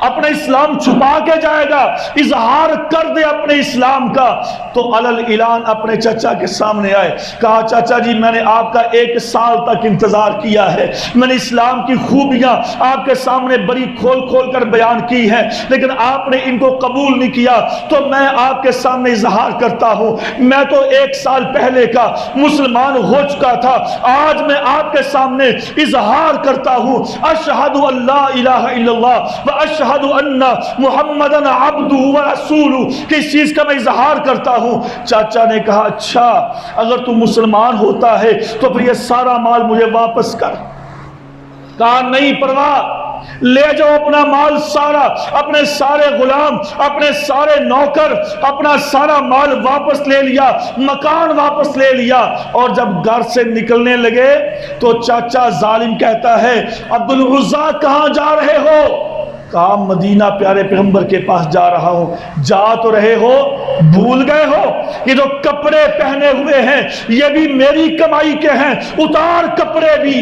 [SPEAKER 2] اپنا اسلام چھپا کے جائے گا، اظہار کر دے اپنے اسلام کا، تو علل اعلان اپنے چچا کے سامنے آئے، کہا چچا جی میں نے آپ کا 1 سال تک انتظار کیا ہے، میں نے اسلام کی خوبیاں آپ کے سامنے بڑی کھول کھول کر بیان کی ہیں، لیکن آپ نے ان کو قبول نہیں کیا، تو میں آپ کے سامنے اظہار کرتا ہوں، میں تو 1 سال پہلے کا مسلمان ہو چکا تھا، آج میں آپ کے سامنے اظہار کرتا ہوں، اشہد ان لا الہ الا اللہ و اشہد ان محمدن عبدہ و رسولہ، کس چیز کا میں اظہار کرتا ہوں؟ چاچا نے کہا اچھا اگر تو مسلمان ہوتا ہے تو پھر یہ سارا مال مجھے واپس کر۔ کہا نہیں پرواہ، لے جاؤ اپنا مال سارا، اپنے سارے غلام، اپنے سارے نوکر، اپنا سارا مال واپس لے لیا، مکان واپس لے لیا، اور جب گھر سے نکلنے لگے تو چاچا ظالم کہتا ہے عبدالعزیٰ کہاں جا رہے ہو؟ کہا مدینہ پیارے پیغمبر کے پاس جا رہا ہوں۔ جا تو رہے ہو، بھول گئے ہو یہ جو کپڑے پہنے ہوئے ہیں یہ بھی میری کمائی کے ہیں، اتار کپڑے بھی۔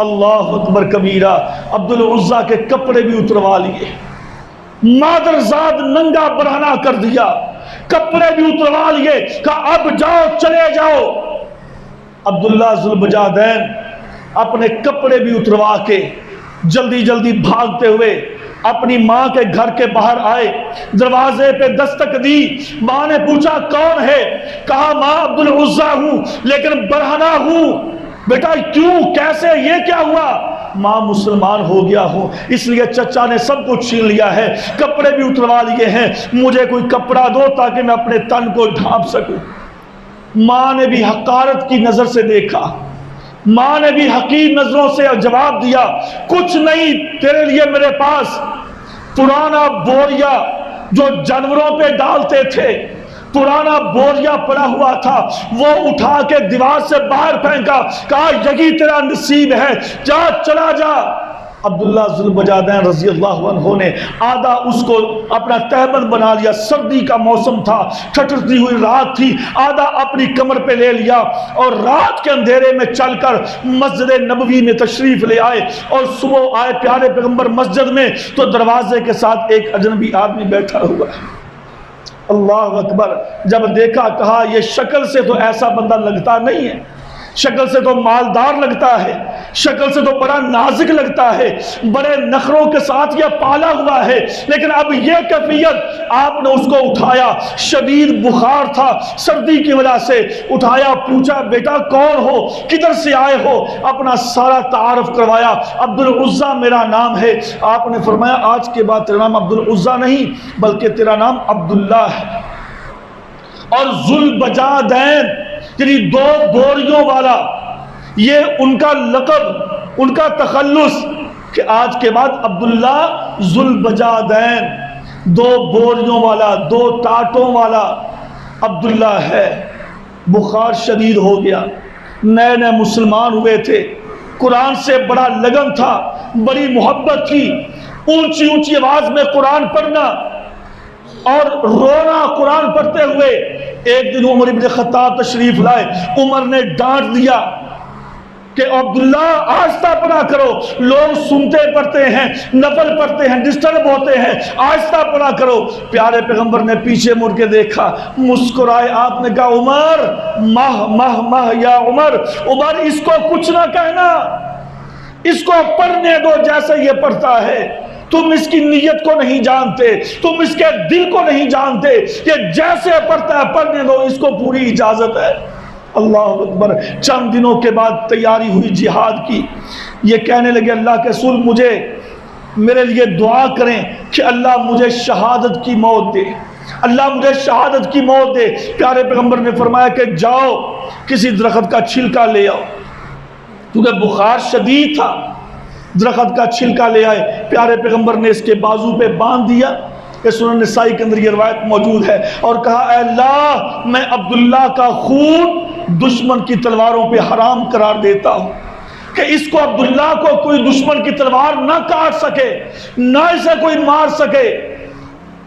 [SPEAKER 2] اللہ اکبر کبیرہ، عبدالعزیٰ کے کپڑے بھی اتروا لیے، مادرزاد ننگا برہنہ کر دیا، کپڑے بھی اتروا لیے، کہا اب جاؤ چلے جاؤ۔ عبداللہ ذوالبجادین اپنے کپڑے بھی اتروا کے جلدی جلدی بھاگتے ہوئے اپنی ماں کے گھر کے باہر آئے، دروازے پہ دستک دی، ماں نے پوچھا کون ہے؟ کہا ماں عبدالعزیٰ ہوں لیکن برہنہ ہوں۔ بیٹا کیوں، کیسے، یہ کیا ہوا؟ ماں مسلمان ہو گیا ہوں اس لیے چچا نے سب کچھ چھین لیا ہے، کپڑے بھی اتروا لیے ہیں، مجھے کوئی کپڑا دو تاکہ میں اپنے تن کو ڈھانپ سکوں۔ ماں نے بھی حقارت کی نظر سے دیکھا، ماں نے بھی حقیر نظروں سے جواب دیا کچھ نہیں، تیرے لیے میرے پاس پرانا بوریا جو جانوروں پہ ڈالتے تھے، پرانا بوریا پڑا ہوا تھا، وہ اٹھا کے دیوار سے باہر پھینکا، کہا یہی تیرا نصیب ہے، جا چلا جا۔ عبداللہ ذوالبجادین رضی اللہ عنہ نے آدھا اس کو اپنا تہبند بنا لیا، سردی کا موسم تھا، ٹھٹرتی ہوئی رات تھی، آدھا اپنی کمر پہ لے لیا اور رات کے اندھیرے میں چل کر مسجد نبوی میں تشریف لے آئے، اور صبح آئے پیارے پیغمبر مسجد میں تو دروازے کے ساتھ ایک اجنبی آدمی بیٹھا ہوا ہے۔ اللہ اکبر، جب دیکھا کہا یہ شکل سے تو ایسا بندہ لگتا نہیں ہے، شکل سے تو مالدار لگتا ہے، شکل سے تو بڑا نازک لگتا ہے، بڑے نخروں کے ساتھ یہ پالا ہوا ہے، لیکن اب یہ کیفیت۔ آپ نے اس کو اٹھایا، شدید بخار تھا سردی کی وجہ سے، اٹھایا، پوچھا بیٹا کون ہو، کدھر سے آئے ہو، اپنا سارا تعارف کروایا، عبدالعزیٰ میرا نام ہے۔ آپ نے فرمایا آج کے بعد تیرا نام عبدالعزیٰ نہیں بلکہ تیرا نام عبداللہ ہے، اور ذوالبجادین یعنی 2 بوریوں والا، یہ ان کا لقب، ان کا تخلص، کہ آج کے بعد عبداللہ ذوالبجادین 2 بوریوں والا، 2 ٹاٹوں والا عبداللہ ہے۔ بخار شدید ہو گیا، نئے نئے مسلمان ہوئے تھے، قرآن سے بڑا لگن تھا، بڑی محبت تھی، اونچی اونچی آواز میں قرآن پڑھنا اور رونا قرآن پڑھتے ہوئے۔ ایک دن عمر ابن خطاب تشریف لائے، عمر نے ڈانٹ دیا کہ عبداللہ آہستہ پڑھا کرو، لوگ سنتے پڑھتے ہیں، نفل پڑھتے ہیں، ڈسٹرب ہوتے ہیں، آہستہ پڑھا کرو۔ پیارے پیغمبر نے پیچھے مڑ کے دیکھا، مسکرائے، آپ نے کہا عمر مہ مہ مہ یا عمر، عمر اس کو کچھ نہ کہنا، اس کو پڑھنے دو جیسے یہ پڑھتا ہے، تم اس کی نیت کو نہیں جانتے، تم اس کے دل کو نہیں جانتے، یہ جیسے پڑھتا ہے پڑھنے دو، اس کو پوری اجازت ہے۔ اللہ اکبر۔ چند دنوں کے بعد تیاری ہوئی جہاد کی، یہ کہنے لگے اللہ کے رسول مجھے میرے لیے دعا کریں کہ اللہ مجھے شہادت کی موت دے، اللہ مجھے شہادت کی موت دے۔ پیارے پیغمبر نے فرمایا کہ جاؤ کسی درخت کا چھلکا لے آؤ، کیونکہ بخار شدید تھا، درخت کا چھلکا لے آئے، پیارے پیغمبر نے اس کے بازو پہ باندھ دیا، کہ سنن نسائی کے اندر یہ روایت موجود ہے، اور کہا اے اللہ میں عبداللہ کا خون دشمن کی تلواروں پہ حرام قرار دیتا ہوں، کہ اس کو عبداللہ کو کوئی دشمن کی تلوار نہ کاٹ سکے، نہ اسے کوئی مار سکے۔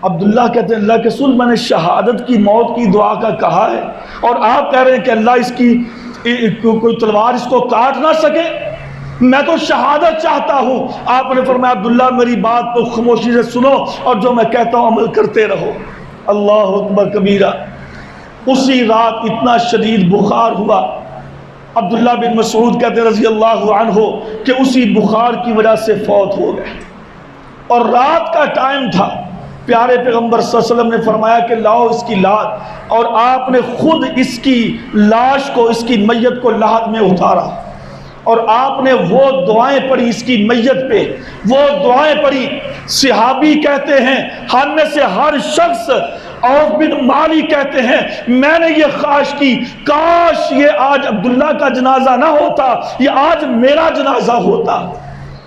[SPEAKER 2] عبداللہ کہتے ہیں اللہ کے رسول میں نے شہادت کی موت کی دعا کا کہا ہے، اور آپ کہہ رہے ہیں کہ اللہ اس کی کوئی تلوار اس کو کاٹ نہ سکے۔ میں تو شہادت چاہتا ہوں۔ آپ نے فرمایا عبداللہ میری بات کو خاموشی سے سنو اور جو میں کہتا ہوں عمل کرتے رہو۔ اللہ اکبر کبیرہ۔ اسی رات اتنا شدید بخار ہوا، عبداللہ بن مسعود کہتے رضی اللہ عنہ کہ اسی بخار کی وجہ سے فوت ہو گئے، اور رات کا ٹائم تھا۔ پیارے پیغمبر صلی اللہ علیہ وسلم نے فرمایا کہ لاؤ اس کی لاش، اور آپ نے خود اس کی لاش کو، اس کی میت کو لحد میں اتارا، اور آپ نے وہ دعائیں پڑھی اس کی میت پہ، وہ دعائیں پڑھی۔ صحابی کہتے ہیں ہم میں سے ہر شخص، عوف بن مالی کہتے ہیں میں نے یہ خواہش کی کاش یہ آج عبداللہ کا جنازہ نہ ہوتا، یہ آج میرا جنازہ ہوتا۔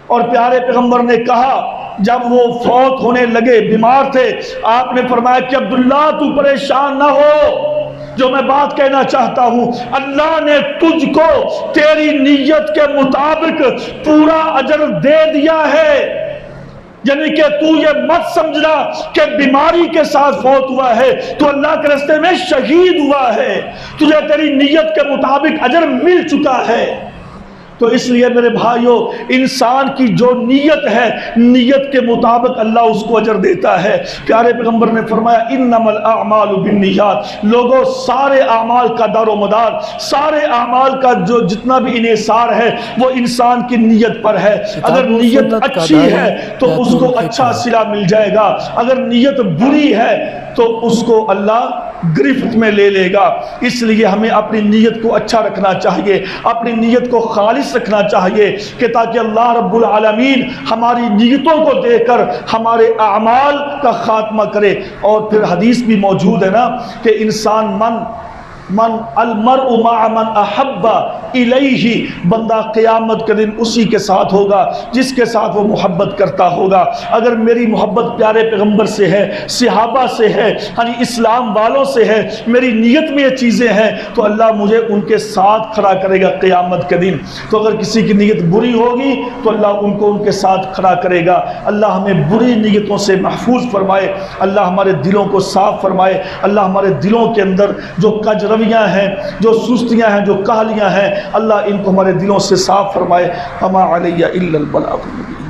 [SPEAKER 2] اور پیارے پیغمبر نے کہا جب وہ فوت ہونے لگے، بیمار تھے، آپ نے فرمایا کہ عبداللہ تو پریشان نہ ہو، جو میں بات کہنا چاہتا ہوں اللہ نے تجھ کو تیری نیت کے مطابق پورا اجر دے دیا ہے۔ یعنی کہ تو یہ مت سمجھنا کہ بیماری کے ساتھ فوت ہوا ہے تو اللہ کے راستے میں شہید ہوا ہے، تجھے تیری نیت کے مطابق اجر مل چکا ہے۔ تو اس لیے میرے بھائیوں، انسان کی جو نیت ہے، نیت کے مطابق اللہ اس کو اجر دیتا ہے۔ پیارے پیغمبر نے فرمایا انما الاعمال بالنیات، لوگوں سارے اعمال کا دار و مدار، سارے اعمال کا جو جتنا بھی انحصار ہے وہ انسان کی نیت پر ہے۔ اگر نیت اچھی ہے تو اس کو اچھا صلہ مل جائے گا، اگر نیت بری ہے تو اس کو اللہ گرفت میں لے لے گا۔ اس لیے ہمیں اپنی نیت کو اچھا رکھنا چاہیے، اپنی نیت کو خالص رکھنا چاہیے کہ تاکہ اللہ رب العالمین ہماری نیتوں کو دیکھ کر ہمارے اعمال کا خاتمہ کرے۔ اور پھر حدیث بھی موجود ہے نا کہ انسان من المرء مع من احب الیہ، بندہ قیامت کے دن اسی کے ساتھ ہوگا جس کے ساتھ وہ محبت کرتا ہوگا۔ اگر میری محبت پیارے پیغمبر سے ہے، صحابہ سے ہے، یعنی اسلام والوں سے ہے، میری نیت میں یہ چیزیں ہیں تو اللہ مجھے ان کے ساتھ کھڑا کرے گا قیامت کے دن۔ تو اگر کسی کی نیت بری ہوگی تو اللہ ان کو ان کے ساتھ کھڑا کرے گا۔ اللہ ہمیں بری نیتوں سے محفوظ فرمائے، اللہ ہمارے دلوں کو صاف فرمائے، اللہ ہمارے دلوں کے اندر جو کج رویاں ہیں، جو سستیاں ہیں، جو کاہلیاں ہیں، اللہ ان کو ہمارے دلوں سے صاف فرمائے۔ وما علی الا البلاغ المبین۔